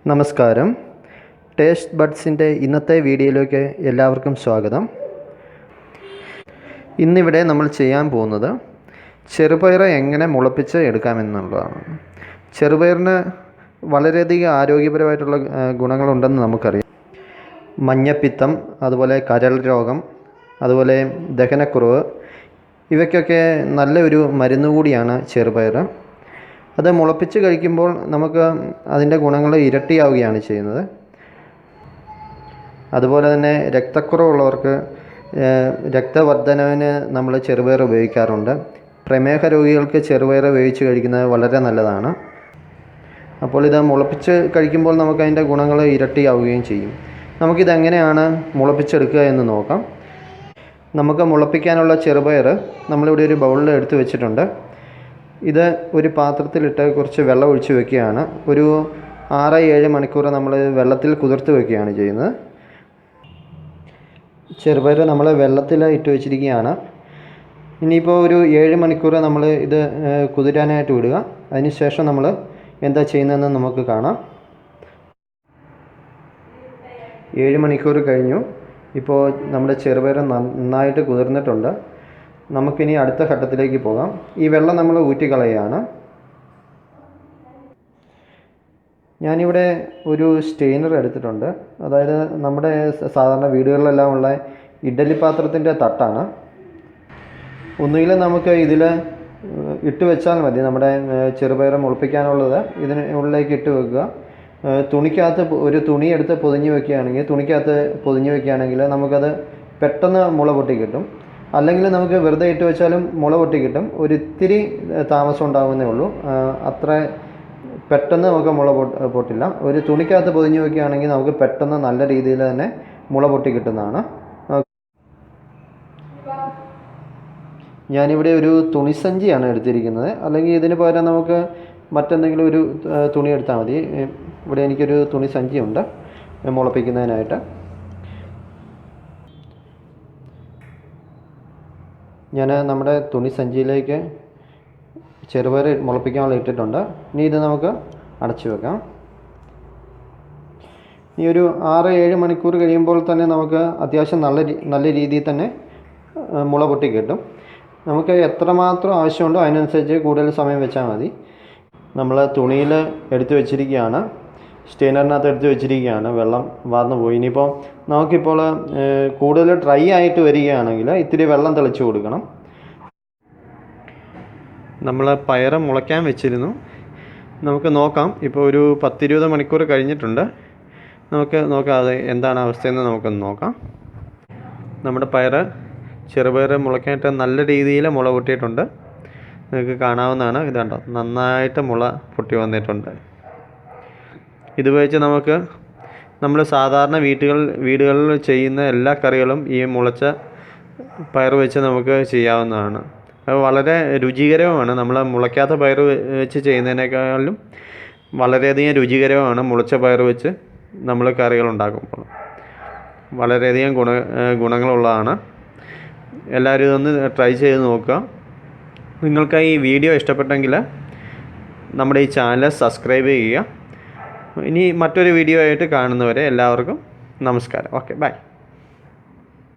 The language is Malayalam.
നമസ്കാരം. ടേസ്റ്റ് ബഡ്സിൻ്റെ ഇന്നത്തെ വീഡിയോയിലേക്ക് എല്ലാവർക്കും സ്വാഗതം. ഇന്നിവിടെ നമ്മൾ ചെയ്യാൻ പോകുന്നത് ചെറുപയർ എങ്ങനെ മുളപ്പിച്ച് എടുക്കാമെന്നുള്ളതാണ്. ചെറുപയറിന് വളരെയധികം ആരോഗ്യപരമായിട്ടുള്ള ഗുണങ്ങളുണ്ടെന്ന് നമുക്കറിയാം. മഞ്ഞപ്പിത്തം, അതുപോലെ കരൾ രോഗം, അതുപോലെ ദഹനക്കുറവ്, ഇവയ്ക്കൊക്കെ നല്ലൊരു മരുന്ന് കൂടിയാണ് ചെറുപയർ. അത് മുളപ്പിച്ച് കഴിക്കുമ്പോൾ നമുക്ക് അതിൻ്റെ ഗുണങ്ങൾ ഇരട്ടിയാവുകയാണ് ചെയ്യുന്നത്. അതുപോലെ തന്നെ രക്തക്കുറവുള്ളവർക്ക് രക്തവർദ്ധനവിന് നമ്മൾ ചെറുപയർ ഉപയോഗിക്കാറുണ്ട്. പ്രമേഹ രോഗികൾക്ക് ചെറുപയർ വേവിച്ച് കഴിക്കുന്നത് വളരെ നല്ലതാണ്. അപ്പോൾ ഇത് മുളപ്പിച്ച് കഴിക്കുമ്പോൾ നമുക്കതിൻ്റെ ഗുണങ്ങൾ ഇരട്ടിയാവുകയും ചെയ്യും. നമുക്കിതെങ്ങനെയാണ് മുളപ്പിച്ചെടുക്കുക എന്ന് നോക്കാം. നമുക്ക് മുളപ്പിക്കാനുള്ള ചെറുപയർ നമ്മളിവിടെ ഒരു ബൗളിൽ എടുത്ത് വെച്ചിട്ടുണ്ട്. ഇത് ഒരു പാത്രത്തിലിട്ട് കുറച്ച് വെള്ളം ഒഴിച്ച് വെക്കുകയാണ്. ഒരു 6-7 മണിക്കൂർ നമ്മൾ വെള്ളത്തിൽ കുതിർത്ത് വെക്കുകയാണ് ചെയ്യുന്നത്. ചെറുപയർ നമ്മൾ വെള്ളത്തിൽ ഇട്ട് വെച്ചിരിക്കുകയാണ്. ഇനിയിപ്പോൾ ഒരു 7 മണിക്കൂർ നമ്മൾ ഇത് കുതിരാനായിട്ട് വിടുക. അതിന് ശേഷം നമ്മൾ എന്താ ചെയ്യുന്നതെന്ന് നമുക്ക് കാണാം. 7 മണിക്കൂർ കഴിഞ്ഞു. ഇപ്പോൾ നമ്മുടെ ചെറുപയർ നന്നായിട്ട് കുതിർന്നിട്ടുണ്ട്. നമുക്കിനി അടുത്ത ഘട്ടത്തിലേക്ക് പോകാം. ഈ വെള്ളം നമ്മൾ ഊറ്റിക്കളയുകയാണ്. ഞാനിവിടെ ഒരു സ്റ്റെയിനർ എടുത്തിട്ടുണ്ട്. അതായത് നമ്മുടെ സാധാരണ വീടുകളിലെല്ലാം ഉള്ള ഇഡ്ഡലി പാത്രത്തിൻ്റെ തട്ടാണ്. ഒന്നുകിൽ നമുക്ക് ഇതിൽ ഇട്ട് വെച്ചാൽ മതി. നമ്മുടെ ചെറുപയർ മുളപ്പിക്കാനുള്ളത് ഇതിന് ഉള്ളിലേക്ക് ഇട്ട് വെക്കുക. തുണിക്കകത്ത് ഒരു തുണി എടുത്ത് പൊതിഞ്ഞ് വെക്കുകയാണെങ്കിൽ നമുക്കത് പെട്ടെന്ന് മുള പൊട്ടി കിട്ടും. അല്ലെങ്കിൽ നമുക്ക് വെറുതെ ഇട്ട് വെച്ചാലും മുള പൊട്ടി കിട്ടും. ഒരിത്തിരി താമസം ഉണ്ടാകുന്നേ ഉള്ളൂ. അത്ര പെട്ടെന്ന് നമുക്ക് മുള പൊട്ടില്ല. ഒരു തുണിക്കകത്ത് പൊതിഞ്ഞ് വയ്ക്കുകയാണെങ്കിൽ നമുക്ക് പെട്ടെന്ന് നല്ല രീതിയിൽ തന്നെ മുള പൊട്ടി കിട്ടുന്നതാണ്. ഞാനിവിടെ ഒരു തുണിസഞ്ചിയാണ് എടുത്തിരിക്കുന്നത്. അല്ലെങ്കിൽ ഇതിന് പകരം നമുക്ക് മറ്റെന്തെങ്കിലും ഒരു തുണി എടുത്താൽ മതി. ഇവിടെ എനിക്കൊരു തുണിസഞ്ചിയുണ്ട് മുളപ്പിക്കുന്നതിനായിട്ട്. ഞാൻ നമ്മുടെ തുണിസഞ്ചിയിലേക്ക് ചെറുപയർ മുളപ്പിക്കാനുള്ള ഇട്ടിട്ടുണ്ട്. ഇനി ഇത് നമുക്ക് അടച്ചു വെക്കാം. ഇനി ഒരു 6-7 മണിക്കൂർ കഴിയുമ്പോൾ തന്നെ നമുക്ക് അത്യാവശ്യം നല്ല രീതിയിൽ തന്നെ മുള പൊട്ടി കിട്ടും. നമുക്ക് എത്രമാത്രം ആവശ്യമുണ്ടോ അതിനനുസരിച്ച് കൂടുതൽ സമയം വെച്ചാൽ മതി. നമ്മൾ തുണിയിൽ എടുത്ത് വെച്ചിരിക്കുകയാണ്, സ്റ്റെയിനറിനകത്ത് എടുത്ത് വെച്ചിരിക്കുകയാണ്. വെള്ളം വാർന്നു പോയി. ഇനിയിപ്പോൾ നമുക്കിപ്പോൾ കൂടുതൽ ഡ്രൈ ആയിട്ട് വരികയാണെങ്കിൽ ഇത്തിരി വെള്ളം തെളിച്ച് കൊടുക്കണം. നമ്മൾ പയർ മുളയ്ക്കാൻ വെച്ചിരുന്നു. നമുക്ക് നോക്കാം. ഇപ്പോൾ ഒരു 10-20 മണിക്കൂർ കഴിഞ്ഞിട്ടുണ്ട്. നമുക്ക് നോക്കാം അത് എന്താണ് അവസ്ഥയെന്ന് നമുക്കൊന്ന് നോക്കാം. നമ്മുടെ ചെറുപയർ മുളയ്ക്കാനായിട്ട് നല്ല രീതിയിൽ മുള പൊട്ടിയിട്ടുണ്ട്. നിങ്ങൾക്ക് കാണാവുന്നതാണ്. ഇതുണ്ടോ, നന്നായിട്ട് മുള പൊട്ടി വന്നിട്ടുണ്ട്. ഇത് വെച്ച് നമ്മൾ സാധാരണ വീടുകളിൽ ചെയ്യുന്ന എല്ലാ കറികളും ഈ മുളച്ച പയർ വെച്ച് നമുക്ക് ചെയ്യാവുന്നതാണ്. അത് വളരെ രുചികരവുമാണ്. നമ്മൾ മുളയ്ക്കാത്ത പയർ വെച്ച് ചെയ്യുന്നതിനേക്കാളും വളരെയധികം രുചികരമാണ് മുളച്ച പയർ വെച്ച് നമ്മൾ കറികൾ ഉണ്ടാക്കുമ്പോൾ. വളരെയധികം ഗുണങ്ങളുള്ളതാണ്. എല്ലാവരും ഇതൊന്ന് ട്രൈ ചെയ്ത് നോക്കുക. നിങ്ങൾക്ക് ഈ വീഡിയോ ഇഷ്ടപ്പെട്ടെങ്കിൽ നമ്മുടെ ഈ ചാനൽ സബ്സ്ക്രൈബ് ചെയ്യുക. ഇനി മറ്റൊരു വീഡിയോ ആയിട്ട് കാണുന്നവരെ എല്ലാവർക്കും നമസ്കാരം. Okay, by.